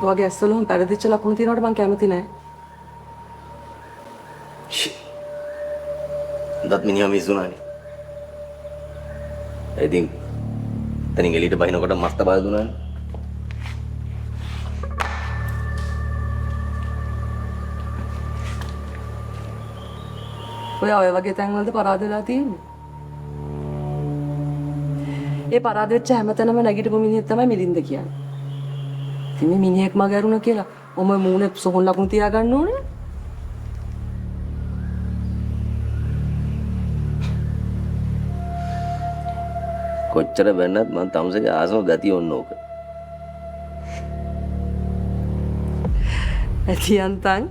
ඔයගේ ඇස්වලම පෙරදිච්ච ලකුණු තියෙනවට මම කැමති නෑ. දත් මිනිහා මිසුනානේ. ඉතින් තනින් එළියට බහිනකොට මස්ත බය දුනානේ. ඔය වගේ තැන්වලද පරාද වෙලා තියෙන්නේ? ඒ පරාද වෙච්ච හැමතැනම නැගිටපු මිනිහෙක් තමයි මිලින්ද කියන්නේ. ඉතින් මේ මිනිහෙක් මග ඇරුණා කියලා ඔම මූණේ සොහොන් ලකුණු තියාගන්න ඕනේ. කොච්චර බැන්නත් මං තමුසේගේ ආසම ගතිය ඔන්න ඕක. ඇතියන්තන්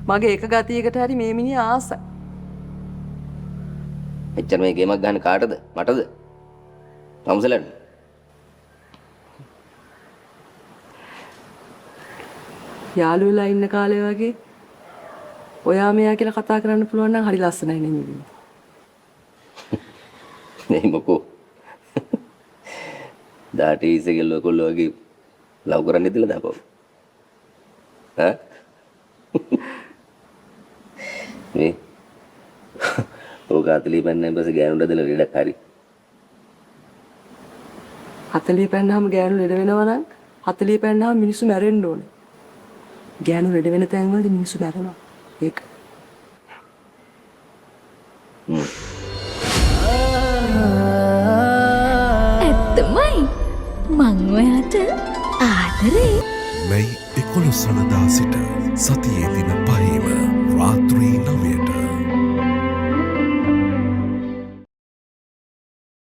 මගේ එක ගතියකට හරි මේ මිනිහා ආසයි. එච්චර මේ ගේමක් ගන්න කාටද? මටද? තමුසලට. යාළු වෙලා ඉන්න කාලේ වගේ ඔයා මෙයා කියලා කතා කරන්න පුළුවන් නම් හරි ලස්සනයි නේ මිලින්ද. නේ මොකෝ. දාටි ඉස්සෙල් ලොකෝ වගේ ලව් කරන්න ඉදලා දාපුවා. ඈ? මේ ඔක 40 පෙන්නන් පස්සේ ගෑනුන්ට දෙල ලෙඩක් හරි. 40 පෙන්නාම ගෑනු ලෙඩ වෙනවා නම් 40 පෙන්නාම මිනිස්සු මැරෙන්න ඕනේ. ගෑනු ලෙඩ වෙන තැන්වලදී මිනිස්සු මැරෙනවා. ඒක. ඇත්තමයි. මං ඔයාට ආදරේ. මැයි 11 වනදා සිට සතියේ දින 5